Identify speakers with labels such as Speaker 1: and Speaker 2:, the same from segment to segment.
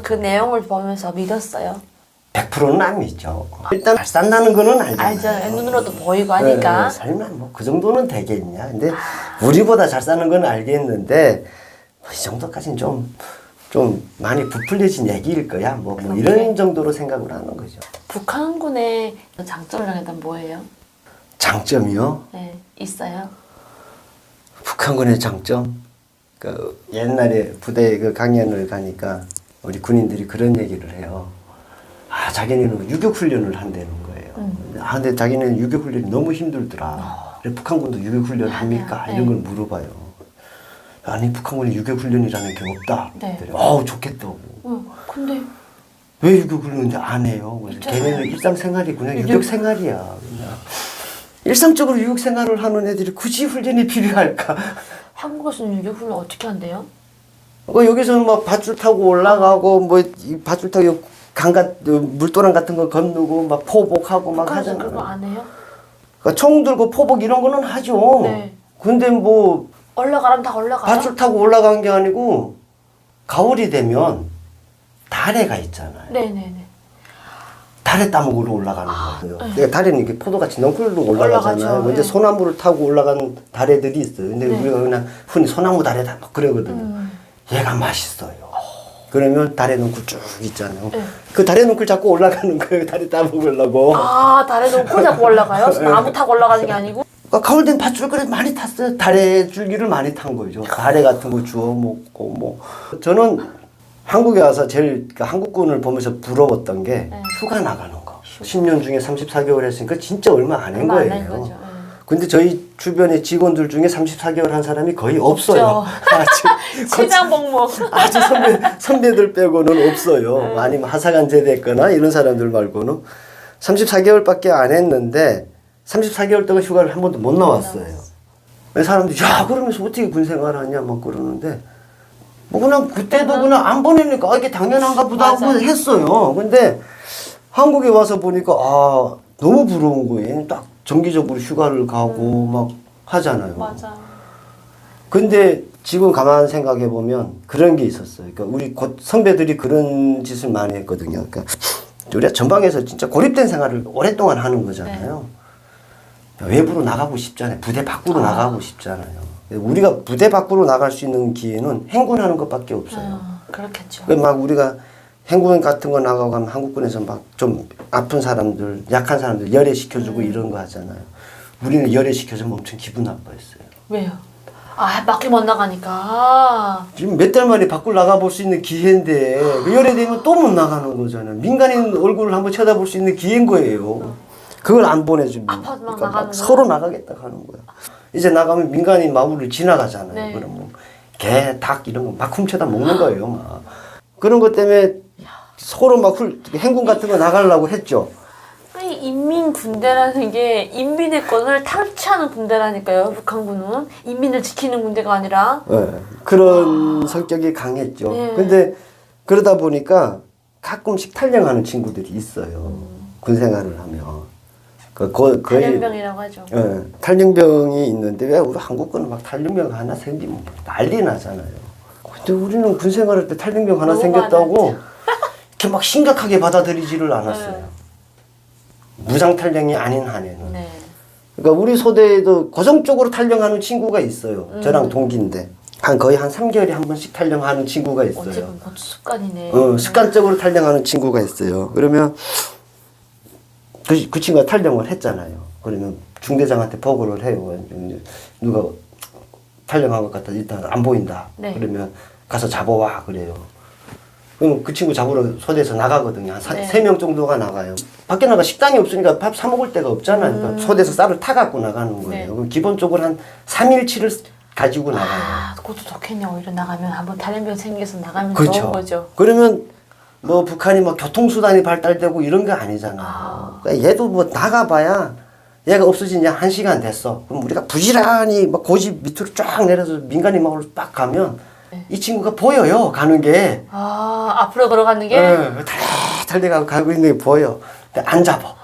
Speaker 1: 그 내용을 보면서 믿었어요?
Speaker 2: 100%는 안 믿죠. 일단 잘 산다는 거는 알잖아요.
Speaker 1: 알죠. 눈으로도 보이고 하니까.
Speaker 2: 설마 뭐 그 정도는 되겠냐. 근데 우리보다 잘 사는 건 알겠는데 이 정도까지는 좀 많이 부풀려진 얘기일 거야. 뭐 이런 정도로 생각을 하는 거죠.
Speaker 1: 북한군의 장점이라고 하면 뭐예요?
Speaker 2: 장점이요?
Speaker 1: 네, 있어요.
Speaker 2: 북한군의 장점? 그 옛날에 부대 그 강연을 가니까 우리 군인들이 그런 얘기를 해요. 아, 자기네는 유격훈련을 한다는 거예요. 아, 근데 자기네는 유격훈련이 너무 힘들더라. 그래, 북한군도 유격훈련 합니까?
Speaker 1: 네.
Speaker 2: 이런 걸 물어봐요. 아니, 북한군이 유격훈련이라는 게 없다.
Speaker 1: 네.
Speaker 2: 어우, 좋겠다고.
Speaker 1: 근데
Speaker 2: 왜 유격훈련인지 안 해요? 그래서 걔네는 일상생활이 그냥 유격생활이야. 그냥. 일상적으로 유격생활을 하는 애들이 굳이 훈련이 필요할까?
Speaker 1: 한국에서는 유격훈련 어떻게 한대요?
Speaker 2: 여기서는 막 밧줄 타고 올라가고 뭐 이 밧줄 타고 물도랑 같은 거 건너고 막 포복하고 막
Speaker 1: 북한에서
Speaker 2: 하잖아요.
Speaker 1: 그거 안 해요?
Speaker 2: 그러니까 총 들고 포복 이런 거는 하죠.
Speaker 1: 네.
Speaker 2: 근데 뭐
Speaker 1: 올라가라면 다 올라가요?
Speaker 2: 밧줄 타고 올라간 게 아니고 가을이 되면 다래가 있잖아요.
Speaker 1: 네네네.
Speaker 2: 다래 따먹으러 올라가는 거예요. 그러니까 다래는 이게 포도같이 넝쿨로 올라가잖아요.
Speaker 1: 올라가죠.
Speaker 2: 근데
Speaker 1: 네.
Speaker 2: 소나무를 타고 올라간 다래들이 있어요. 근데
Speaker 1: 네.
Speaker 2: 우리가 그냥 흔히 소나무 다래다 막 그러거든요. 얘가 맛있어요. 그러면 다래 넝쿨 쭉 있잖아요.
Speaker 1: 네.
Speaker 2: 그 다래 넝쿨 잡고 올라가는 거예요. 다래 따먹으려고.
Speaker 1: 아, 다래 놓고 잡고 올라가요? 나무 타고 올라가는 게 아니고?
Speaker 2: 그러니까 가을 된 밧줄 그래 많이 탔어요. 다래 줄기를 많이 탄 거죠. 다래 같은 거 주워 먹고 뭐. 저는 한국에 와서 제일 한국군을 보면서 부러웠던 게 휴가 나가는 거. 10년 중에 34개월 했으니까 진짜 얼마 안 한
Speaker 1: 얼마 안 한
Speaker 2: 거예요.
Speaker 1: 거죠.
Speaker 2: 근데 저희 주변의 직원들 중에 34개월 한 사람이 거의 없어요.
Speaker 1: 시장 복무.
Speaker 2: 아주 선배들 빼고는 없어요. 아니면 하사관 제대했거나 이런 사람들 말고는 34개월밖에 안 했는데 34개월 동안 휴가를 한 번도 못 나왔어요. 사람들이 야 그러면서 어떻게 군 생활하냐 막 그러는데 뭐 그냥 그때도 그냥 안 보내니까 이게 당연한가 보다 하고 했어요. 근데 한국에 와서 보니까 아 너무 부러운 거예요. 딱 정기적으로 휴가를 가고 막 하잖아요.
Speaker 1: 맞아.
Speaker 2: 근데 지금 가만 생각해 보면 그런 게 있었어요. 그러니까 우리 선배들이 그런 짓을 많이 했거든요. 그러니까 우리가 전방에서 진짜 고립된 생활을 오랫동안 하는 거잖아요. 외부로 나가고 싶잖아요. 부대 밖으로 나가고 싶잖아요. 우리가 부대 밖으로 나갈 수 있는 기회는 행군하는 것밖에 없어요.
Speaker 1: 그렇겠죠.
Speaker 2: 막 우리가 행군 같은 거 나가고 가면 한국군에서 막 좀 아픈 사람들, 약한 사람들 열애시켜주고 이런 거 하잖아요. 우리는 열애시켜주면 엄청 기분 나빠했어요.
Speaker 1: 왜요? 아, 밖에 못 나가니까.
Speaker 2: 지금 몇 달 만에 밖으로 나가볼 수 있는 기회인데 열애되면 또 못 나가는 거잖아요. 민간인 얼굴을 한번 쳐다볼 수 있는 기회인 거예요. 그걸 안 보내주면
Speaker 1: 아파트만
Speaker 2: 그러니까
Speaker 1: 나가는
Speaker 2: 막 서로 나가겠다 하는 거야. 이제 나가면 민간인 마을을 지나가잖아요.
Speaker 1: 네.
Speaker 2: 그러면 개, 닭 이런 거 막 훔쳐다 먹는 거예요. 막. 그런 것 때문에 서로 막 행군 같은 거 나가려고 했죠.
Speaker 1: 아니, 인민 군대라는 게 인민의 권을 탈취하는 군대라니까요. 북한군은 인민을 지키는 군대가 아니라.
Speaker 2: 네, 그런 성격이 강했죠.
Speaker 1: 네.
Speaker 2: 근데 그러다 보니까 가끔씩 탈영하는 친구들이 있어요. 군 생활을 하면. 거의
Speaker 1: 탈영병이라고 하죠.
Speaker 2: 예, 탈영병이 있는데 왜 우리 한국군은 막 탈영병 하나 생기면 난리 나잖아요. 근데 우리는 군 생활할 때 탈영병 하나 생겼다고 이렇게 막 심각하게 받아들이지를 않았어요. 무장 탈영이 아닌 한에는.
Speaker 1: 네.
Speaker 2: 그러니까 우리 소대에도 고정적으로 탈영하는 친구가 있어요. 저랑 동기인데 거의 한 3개월에 한 번씩 탈영하는 친구가 있어요.
Speaker 1: 어쨌든 그것도 습관이네.
Speaker 2: 습관적으로 탈영하는 친구가 있어요. 그러면 그 친구가 탈영을 했잖아요. 그러면 중대장한테 보고를 해요. 누가 탈영한 것 같다. 일단 안 보인다.
Speaker 1: 네.
Speaker 2: 그러면 가서 잡아와. 그래요. 그럼 그 친구 잡으러 소대에서 나가거든요. 한
Speaker 1: 네.
Speaker 2: 3명 정도가 나가요. 밖에 나가 식당이 없으니까 밥 사 먹을 데가 없잖아요. 그러니까 소대에서 쌀을 타갖고 나가는 거예요.
Speaker 1: 네.
Speaker 2: 그럼 기본적으로 한 3일치를 가지고 나가요.
Speaker 1: 아, 그것도 좋겠네. 오히려 나가면 한번 탈영병 생겨서 나가면
Speaker 2: 그렇죠.
Speaker 1: 좋은 거죠.
Speaker 2: 그러면 뭐 북한이 막 교통수단이 발달되고 이런 게 아니잖아요. 그러니까 얘도 뭐 나가봐야 얘가 없어진 지 1시간 됐어. 그럼 우리가 부지런히 막 고집 밑으로 쫙 내려서 민간인 마을로 딱 가면 이 친구가 보여요. 가는 게.
Speaker 1: 아, 앞으로 걸어가는 게?
Speaker 2: 달려가고 가고 있는 게 보여. 근데 안 잡아.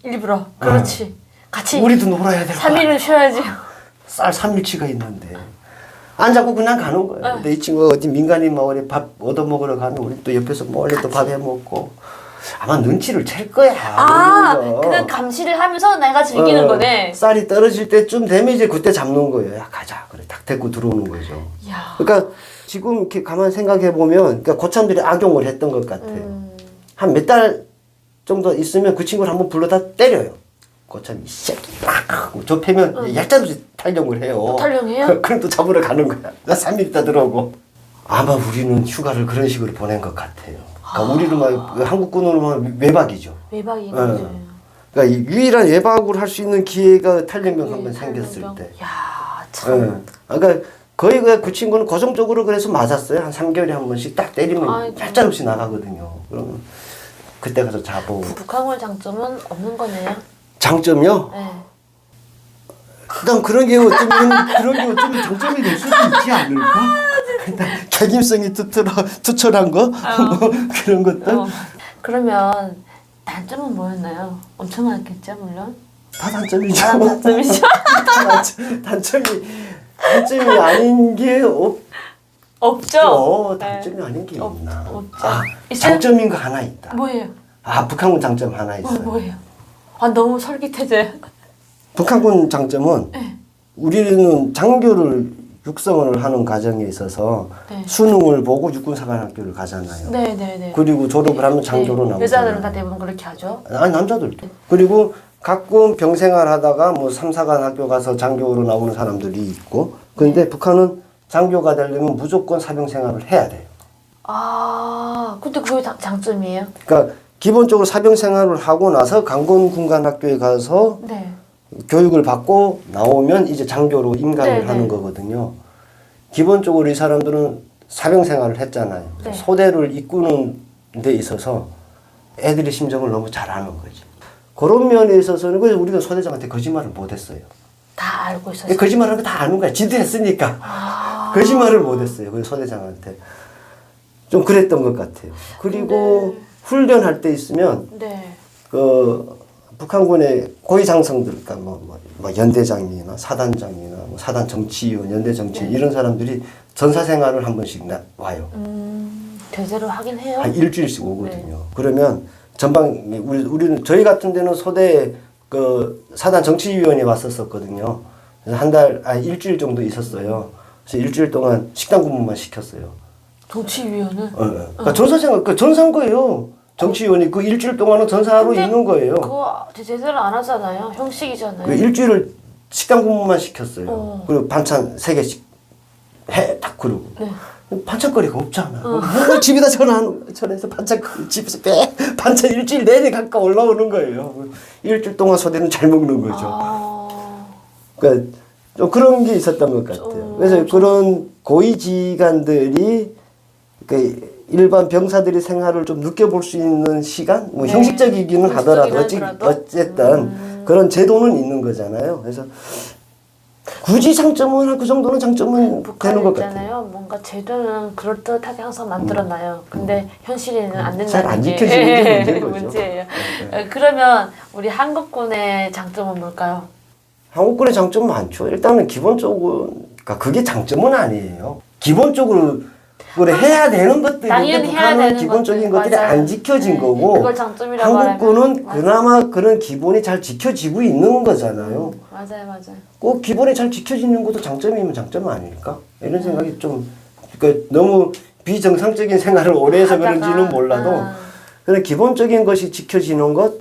Speaker 1: 일부러. 그렇지. 같이.
Speaker 2: 우리도 놀아야 될 거야.
Speaker 1: 3일은 쉬어야지.
Speaker 2: 쌀 3일치가 있는데. 안 잡고 그냥 가는 거예요. 근데 이 친구가 어디 민간인 마을에 밥 얻어먹으러 가면 우리 또 옆에서 몰래 또 밥 해먹고 아마 눈치를 챌 거야.
Speaker 1: 그냥 감시를 하면서 내가 즐기는 거네.
Speaker 2: 쌀이 떨어질 때쯤 되면 이제 그때 잡는 거예요. 야 가자. 그래 딱 데리고 들어오는 거죠.
Speaker 1: 야.
Speaker 2: 그러니까 지금 이렇게 가만 생각해 보면 그러니까 고참들이 악용을 했던 것 같아요. 한 몇 달 정도 있으면 그 친구를 한번 불러다 때려요. 고참이 이 새끼 막 하고 좁히면 얄짤없이 탈령을 해요.
Speaker 1: 탈령해요?
Speaker 2: 그럼 또 잡으러 가는 거야. 3일 있다 들어오고. 아마 우리는 휴가를 그런 식으로 보낸 것 같아요. 그러니까 우리는 막 한국군으로 막 외박이죠.
Speaker 1: 외박인 거죠.
Speaker 2: 그러니까 이 유일한 외박을 할 수 있는 기회가 탈령병 한번 생겼을 때.
Speaker 1: 야, 참.
Speaker 2: 그러니까 거의 그 친구는 고정적으로 그래서 맞았어요. 한 3개월에 한 번씩 딱 때리면 얄짤없이 나가거든요. 그러면 그때 가서 잡고.
Speaker 1: 북한군 장점은 없는 거네요.
Speaker 2: 장점이요?
Speaker 1: 네.
Speaker 2: 난 그런 게 어쩌면 장점이 될 수도 있지 않을까? 책임성이 투철한 거? 뭐 그런 것들?
Speaker 1: 그러면 단점은 뭐였나요? 엄청 많겠죠, 물론.
Speaker 2: 다 단점이죠.
Speaker 1: 다 단점이죠.
Speaker 2: 단점이 아닌 게
Speaker 1: 없죠.
Speaker 2: 단점이 아닌 게 있나?
Speaker 1: 없죠.
Speaker 2: 장점인 거 하나 있다.
Speaker 1: 뭐예요?
Speaker 2: 북한군 장점 하나 있어요.
Speaker 1: 뭐예요? 너무 솔깃해져요.
Speaker 2: 북한군 장점은 우리는 장교를 육성을 하는 과정에 있어서 수능을 보고 육군사관학교를 가잖아요.
Speaker 1: 네네네.
Speaker 2: 그리고 졸업을 하면 장교로 나오잖아요.
Speaker 1: 여자들은 다 대부분 그렇게 하죠.
Speaker 2: 아니 남자들도. 그리고 가끔 병생활 하다가 뭐 3사관 학교 가서 장교로 나오는 사람들이 있고 근데 북한은 장교가 되려면 무조건 사병생활을 해야 돼요.
Speaker 1: 근데 그게 장점이에요?
Speaker 2: 그러니까 기본적으로 사병생활을 하고 나서 강건군관학교에 가서 교육을 받고 나오면 이제 장교로 임관을 하는 거거든요. 기본적으로 이 사람들은 사병생활을 했잖아요. 소대를 이끄는 데 있어서 애들의 심정을 너무 잘 아는 거죠. 그런 면에 있어서는 그래서 우리가 소대장한테 거짓말을 못 했어요.
Speaker 1: 다 알고 있었어요.
Speaker 2: 거짓말하는 거 다 아는 거야. 지도 했으니까. 거짓말을 못 했어요. 그 소대장한테. 좀 그랬던 것 같아요. 그리고 훈련할 때 있으면 그 북한군의 고위장성들, 그러니까 뭐 연대장이나 사단장이나 뭐 사단 정치위원, 연대 정치위원 이런 사람들이 전사 생활을 한 번씩 와요.
Speaker 1: 제대로 하긴 해요.
Speaker 2: 한 일주일씩 오거든요. 그러면 전방 우리는 저희 같은 데는 소대 그 사단 정치위원이 왔었거든요. 그래서 일주일 정도 있었어요. 그래서 일주일 동안 식당 근무만 시켰어요.
Speaker 1: 정치위원은?
Speaker 2: 그러니까 전사생활, 그 전사인 거예요. 정치위원이 그 일주일 동안은 전사하러 있는 거예요.
Speaker 1: 그거 제대로 안 하잖아요. 형식이잖아요.
Speaker 2: 그 일주일을 식당 근무만 시켰어요. 그리고 반찬 3개씩 해, 딱 그러고. 반찬거리가 없잖아. 집에다 전화해서 반찬거리 집에서 반찬 일주일 내내 가까이 올라오는 거예요. 일주일 동안 소대는 잘 먹는 거죠. 그러니까 좀 그런 게 있었던 것 같아요. 그래서 그런 고위지휘관들이 그 일반 병사들이 생활을 좀 느껴볼 수 있는 시간? 뭐 형식적이기는 하더라도 어쨌든 그런 제도는 있는 거잖아요. 그래서 굳이 장점은 그 정도는 장점은 되는 것 같아요.
Speaker 1: 뭔가 제도는 그럴듯하게 항상 만들어놔요. 근데 현실에는 안 된다는
Speaker 2: 잘 안
Speaker 1: 게
Speaker 2: 지켜지는 게 문제인 거죠.
Speaker 1: 문제예요. 그러면 우리 한국군의 장점은 뭘까요?
Speaker 2: 한국군의 장점은 많죠. 일단은 기본적으로 그러니까 그게 장점은 아니에요. 기본적으로 그래 해야 되는 것들인데 북한은 기본적인 것들이 안 지켜진 거고
Speaker 1: 그걸 장점이라고
Speaker 2: 한국군은 그나마 그런 기본이 잘 지켜지고 있는 거잖아요.
Speaker 1: 맞아요.
Speaker 2: 꼭 기본이 잘 지켜지는 것도 장점이면 장점 아닐까? 이런 생각이 좀 그러니까 너무 비정상적인 생활을 오래 해서 그런지는 몰라도 그런 기본적인 것이 지켜지는 것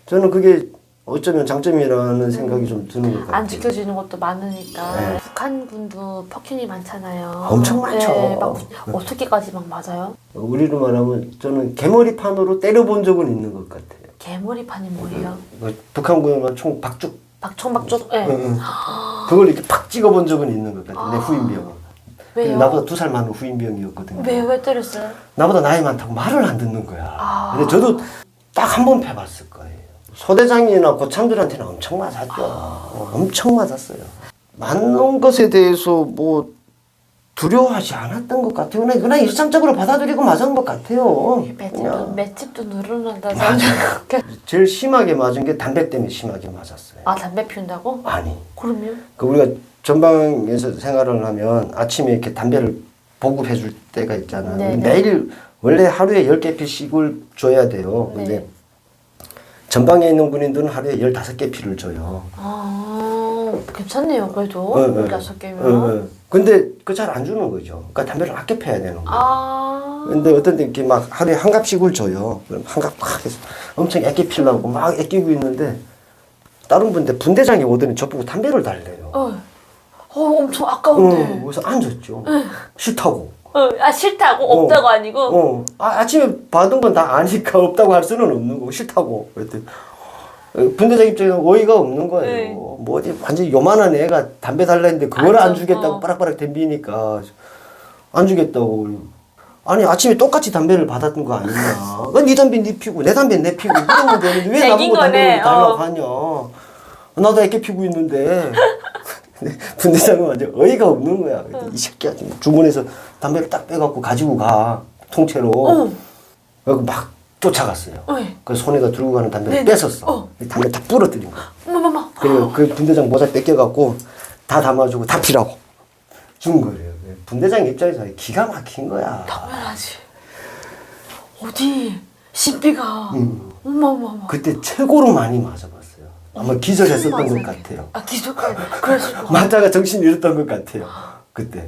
Speaker 2: 저는 그게 어쩌면 장점이라는 생각이 좀 드는 것 같아요.
Speaker 1: 안 지켜지는 것도 많으니까. 북한군도 폭행이 많잖아요.
Speaker 2: 엄청 많죠.
Speaker 1: 막 어떻게까지 막 맞아요?
Speaker 2: 우리로 말하면 저는 개머리판으로 때려본 적은 있는 것 같아요.
Speaker 1: 개머리판이 뭐예요?
Speaker 2: 북한군은 총 박죽.
Speaker 1: 박총?
Speaker 2: 그걸 이렇게 팍 찍어본 적은 있는 것 같아요. 내 후임병은.
Speaker 1: 왜요?
Speaker 2: 나보다 2살 많은 후임병이었거든요.
Speaker 1: 왜 때렸어요? 나보다
Speaker 2: 나이 많다고 말을 안 듣는 거야. 근데 저도 딱 한 번 패봤을 거예요. 소대장이나 고참들한테는 엄청 맞았죠. 엄청 맞았어요. 맞는 것에 대해서 뭐 두려워하지 않았던 것 같아요. 그냥 일상적으로 받아들이고 맞은 것 같아요.
Speaker 1: 맷집도 늘어난다.
Speaker 2: 제일 심하게 맞은 게 담배 때문에 심하게 맞았어요.
Speaker 1: 담배 피운다고?
Speaker 2: 아니.
Speaker 1: 그럼요?
Speaker 2: 우리가 전방에서 생활을 하면 아침에 이렇게 담배를 보급해 줄 때가 있잖아요.
Speaker 1: 네, 네.
Speaker 2: 매일 원래 하루에 10개 피씩을 줘야 돼요.
Speaker 1: 네.
Speaker 2: 근데 전방에 있는 군인들은 하루에 15개 피를 줘요.
Speaker 1: 아, 괜찮네요. 그래도
Speaker 2: 네,
Speaker 1: 15개면.
Speaker 2: 근데 그 잘 안 주는 거죠. 그러니까 담배를 아껴 펴야 되는 거예요.
Speaker 1: 아.
Speaker 2: 근데 어떤 데 이렇게 막 하루에 한 갑씩을 줘요. 그럼 한 갑 막 해서 엄청 애끼 피려고 막 애끼고 있는데 다른 분대장이 오더니 저보고 담배를 달래요.
Speaker 1: 엄청 아까운데.
Speaker 2: 그래서 앉았죠. 싫다고.
Speaker 1: 싫다고? 없다고 아니고?
Speaker 2: 아침에 받은 건 다 아니까 없다고 할 수는 없는 거고 싫다고. 그랬더니 분대장 입장에서 어이가 없는 거예요.
Speaker 1: 네.
Speaker 2: 뭐 어디 완전 요만한 애가 담배 달라 했는데 그걸 안 주겠다고
Speaker 1: 어.
Speaker 2: 빠락빠락 덤비니까 안 주겠다고. 아니 아침에 똑같이 담배를 받았던 거 아니냐. 네 담배 네 피고 내 담배 내 피고 그러면 되는데 왜 나보고 담배를 달라고 하냐. 나도 애껴 피고 있는데. 분대장은 완전 어이가 없는 거야. 이 새끼야 주문해서 담배를 딱 빼갖고 가지고 가 통째로. 그리고 막 쫓아갔어요. 그 손에다 들고 가는 담배를 뺏었어. 담배 다 부러뜨린 거야.
Speaker 1: 어머머머.
Speaker 2: 그리고 그 분대장 모자 뺏겨갖고 다 담아주고 다 피라고 준 거예요. 분대장 입장에서 기가 막힌 거야.
Speaker 1: 당연하지. 어디 신비가. 어머머머.
Speaker 2: 그때 최고로 많이 맞아봤어요. 아마 기절했었던 것 같아요.
Speaker 1: 기절까지. 그랬을 거.
Speaker 2: 맞다가 정신 잃었던 것 같아요. 그때.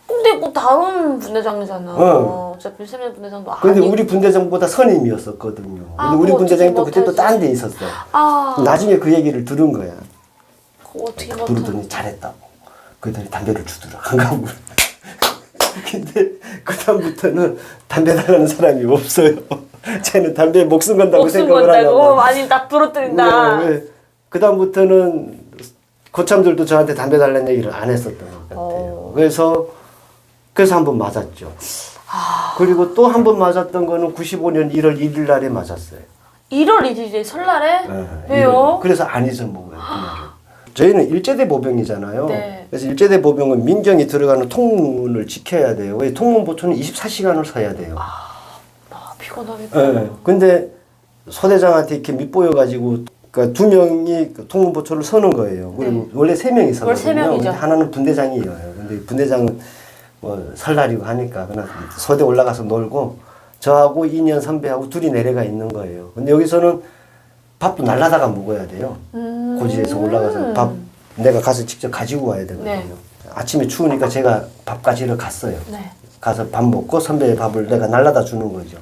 Speaker 1: 근데 뭐 다른 분대장이잖아. 어차피 세명 분대장도
Speaker 2: 근데
Speaker 1: 아니고.
Speaker 2: 우리 분대장보다 선임이었었거든요.
Speaker 1: 아,
Speaker 2: 근데 우리
Speaker 1: 그거
Speaker 2: 분대장이 또
Speaker 1: 어떻게
Speaker 2: 그때 또 딴 데 있었어.
Speaker 1: 아.
Speaker 2: 나중에 그 얘기를 들은 거야.
Speaker 1: 그거 어떻게
Speaker 2: 딱 부르더니 잘했다고. 그랬더니 담배를 주더라. 한 가구를. 근데 그다음부터는 담배 달라는 사람이 없어요. 쟤는 담배에 목숨 건다고
Speaker 1: 목숨
Speaker 2: 생각을
Speaker 1: 건다고?
Speaker 2: 하나 봐.
Speaker 1: 아니 나 부러뜨린다.
Speaker 2: 왜? 그다음부터는 고참들도 저한테 담배 달라는 얘기를 안 했었던 것 같아요. 그래서 한번 맞았죠. 그리고 또 한 번 맞았던 거는 95년 1월 1일 날에 맞았어요.
Speaker 1: 1월 1일에 설날에?
Speaker 2: 네,
Speaker 1: 왜요?
Speaker 2: 그래서 안 잊어먹어요. 그날을. 저희는 일제대 보병이잖아요.
Speaker 1: 네.
Speaker 2: 그래서 일제대 보병은 민경이 들어가는 통문을 지켜야 돼요. 통문 보초는 24시간을 서야 돼요.
Speaker 1: 피곤하겠다.
Speaker 2: 네. 근데 소대장한테 이렇게 밑보여가지고 그러니까 2명이 그 통문 보초를 서는 거예요. 그리고 원래 3명이 서거든요.
Speaker 1: 원래 3명이죠.
Speaker 2: 근데 하나는 분대장이에요. 근데 분대장은 뭐 설날이고 하니까 그냥 소대 올라가서 놀고 저하고 2년 선배하고 둘이 내려가 있는 거예요. 근데 여기서는 밥도 날라다가 먹어야 돼요. 고지에서 올라가서 밥 내가 가서 직접 가지고 와야 되거든요.
Speaker 1: 네.
Speaker 2: 아침에 추우니까 제가 밥 가지러 갔어요.
Speaker 1: 네.
Speaker 2: 가서 밥 먹고 선배의 밥을 내가 날라다 주는 거죠.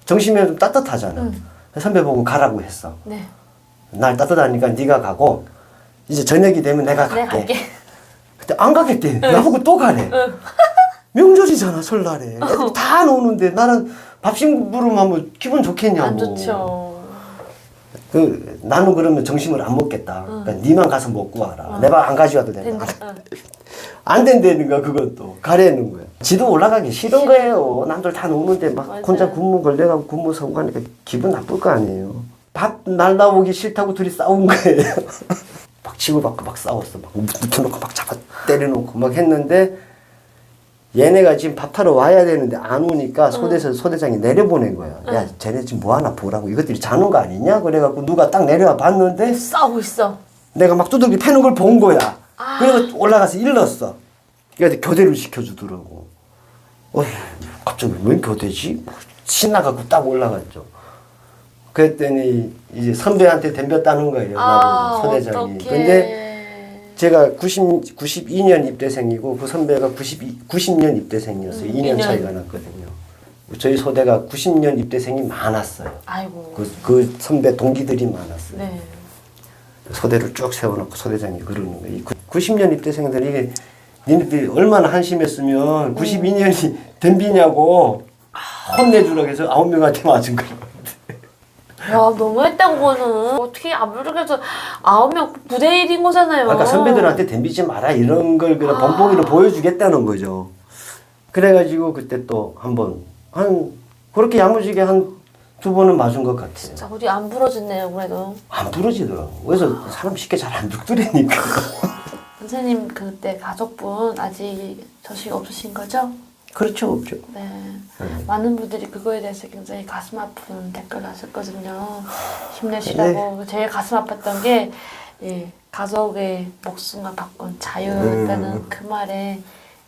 Speaker 2: 점심에 좀 따뜻하잖아. 선배 보고 가라고 했어.
Speaker 1: 네.
Speaker 2: 날 따뜻하니까 네가 가고 이제 저녁이 되면 내가 갈게.
Speaker 1: 내가 갈게.
Speaker 2: 근데 안 가겠대. 나보고 또 가래. 명절이잖아 설날에. 애들 다 노는데 나는 밥 심부름 하면 기분 좋겠냐고.
Speaker 1: 안 좋죠.
Speaker 2: 나는 그러면 점심을 안 먹겠다. 그러니까 니만 가서 먹고 와라. 내 밥 안 가져와도 된다. 안 된다는 거야 그것도. 가래는 거야. 지도 올라가기 싫은 거예요. 남들 다 노는데 막
Speaker 1: 맞아요.
Speaker 2: 혼자 군무 걸려가고 군무 서고 가니까 기분 나쁠 거 아니에요. 밥 날라오기 싫다고 둘이 싸운 거예요. 막 치고받고 막 싸웠어. 막 눕혀놓고 막 잡아 때려놓고 막 했는데 얘네가 지금 밥 타러 와야 되는데 안 오니까 소대장이 내려보낸 거야. 야, 쟤네 지금 뭐 하나 보라고. 이것들이 자는 거 아니냐? 그래갖고 누가 딱 내려와 봤는데
Speaker 1: 싸우고 있어.
Speaker 2: 내가 막 두들기 패는 걸 본 거야. 그래서 올라가서 일렀어. 그래서 교대를 시켜주더라고. 갑자기 왜 교대지? 신나갖고 딱 올라갔죠. 그랬더니 이제 선배한테 덤볐다는 거예요. 나보고 소대장이.
Speaker 1: 어떡해.
Speaker 2: 근데 제가 92년 입대생이고 그 선배가 90년 입대생이었어요. 2년 차이가 났거든요. 저희 소대가 90년 입대생이 많았어요.
Speaker 1: 아이고.
Speaker 2: 그 선배 동기들이 많았어요.
Speaker 1: 네.
Speaker 2: 소대를 쭉 세워놓고 소대장이 그러는 거예요. 90년 입대생들이 이게 니네들이 얼마나 한심했으면 92년이 덤비냐고 혼내주라고 해서 9명한테 맞은 거예요.
Speaker 1: 야, 너무했다, 그거는. 어떻게 아무래도 9명 9대 1인 거잖아요.
Speaker 2: 아까 선배들한테 덤비지 마라 이런 걸 그냥 본보기로 보여주겠다는 거죠. 그래가지고 그때 또 그렇게 야무지게 한 2번은 맞은 것 같아요.
Speaker 1: 진짜 어디 안 부러졌네요, 그래도.
Speaker 2: 안 부러지더라고. 그래서 사람 쉽게 잘 안 죽더라니까.
Speaker 1: 선생님, 그때 가족분 아직 소식 없으신 거죠?
Speaker 2: 그렇죠, 없죠.
Speaker 1: 네. 많은 분들이 그거에 대해서 굉장히 가슴 아픈 댓글을 하셨거든요. 힘내시라고. 제일 가슴 아팠던 게, 가족의 목숨과 바꾼 자유였다는 그 말에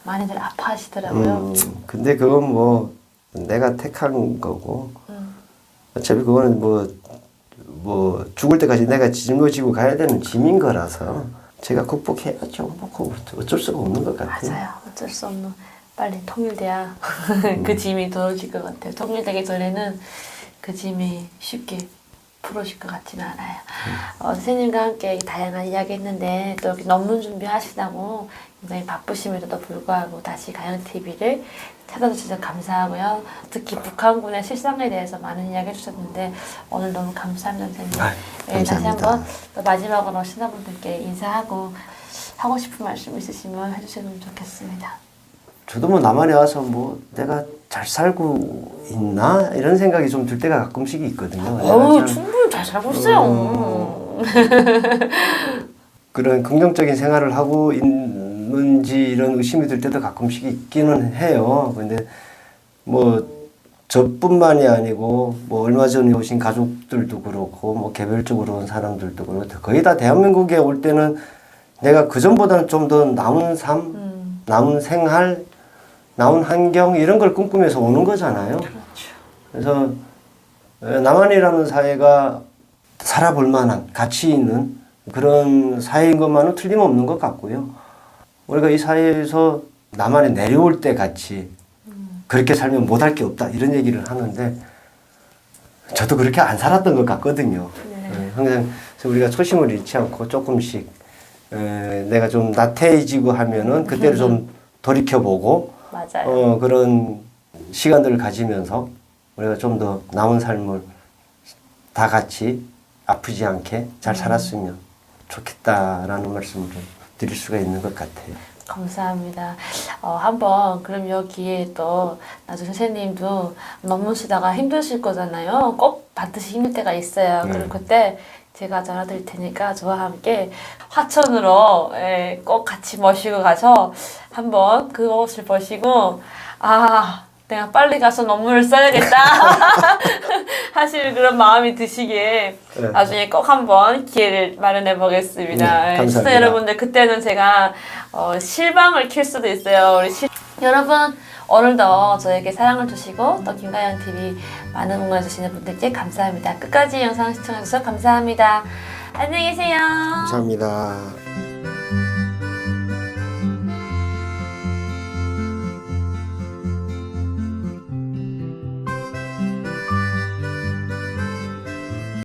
Speaker 1: 많이들 아파하시더라고요.
Speaker 2: 근데 그건 뭐 내가 택한 거고 어차피 그거는 뭐 죽을 때까지 내가 짊어지고 가야 되는 짐인 거라서 제가 극복해야죠. 뭐 그거 어쩔 수가 없는 것 같아요.
Speaker 1: 맞아요. 어쩔 수 없는 빨리 통일돼야 그 짐이 덜어질 것 같아요. 통일되기 전에는 그 짐이 쉽게 풀어질 것 같지는 않아요. 선생님과 함께 다양한 이야기 했는데 또 이렇게 논문 준비하시다고 굉장히 바쁘심에도 불구하고 다시 가영TV를 찾아주셔서 감사하고요. 특히 북한군의 실상에 대해서 많은 이야기 해주셨는데 오늘 너무 감사합니다, 선생님. 네, 다시 한번 또 마지막으로 시청자분들께 인사하고 하고 싶은 말씀 있으시면 해주시면 좋겠습니다.
Speaker 2: 저도 뭐 남한에 와서 뭐 내가 잘 살고 있나 이런 생각이 좀 들 때가 가끔씩 있거든요.
Speaker 1: 어우, 충분히 잘 살고 있어요.
Speaker 2: 그런 긍정적인 생활을 하고 있는지 이런 의심이 들 때도 가끔씩 있기는 해요. 근데 뭐 저뿐만이 아니고 뭐 얼마 전에 오신 가족들도 그렇고 뭐 개별적으로 온 사람들도 그렇고 거의 다 대한민국에 올 때는 내가 그전보다는 좀 더 나은 삶, 나은 생활, 나은 환경 이런 걸 꿈꾸면서 오는 거잖아요. 그래서 남한이라는 사회가 살아볼 만한 가치 있는 그런 사회인 것만은 틀림없는 것 같고요. 우리가 이 사회에서 남한에 내려올 때 같이 그렇게 살면 못할 게 없다 이런 얘기를 하는데 저도 그렇게 안 살았던 것 같거든요. 항상 우리가 초심을 잃지 않고 조금씩 내가 좀 나태해지고 하면은 그때를 좀 돌이켜보고
Speaker 1: 맞아요.
Speaker 2: 그런 시간들을 가지면서 우리가 좀 더 나은 삶을 다 같이 아프지 않게 잘 살았으면 좋겠다라는 말씀을 좀 드릴 수가 있는 것 같아요.
Speaker 1: 감사합니다. 한번 그럼 여기에 또 나중에 선생님도 논문 쓰다가 힘드실 거잖아요. 꼭 반드시 힘들 때가 있어요. 그럼 그때 제가 전화 드릴 테니까 저와 함께 화천으로 꼭 같이 모시고 가서 한번 그것을 보시고 내가 빨리 가서 논문을 써야겠다 하실 그런 마음이 드시기에 나중에 꼭 한번 기회를 마련해 보겠습니다.
Speaker 2: 감사합니다.
Speaker 1: 시청자 여러분들 그때는 제가 실망을 킬 수도 있어요. 여러분 오늘도 저에게 사랑을 주시고 또 김가영TV 많은 응원해 주시는 분들께 감사합니다. 끝까지 영상 시청해 주셔서 감사합니다. 안녕히 계세요.
Speaker 2: 감사합니다.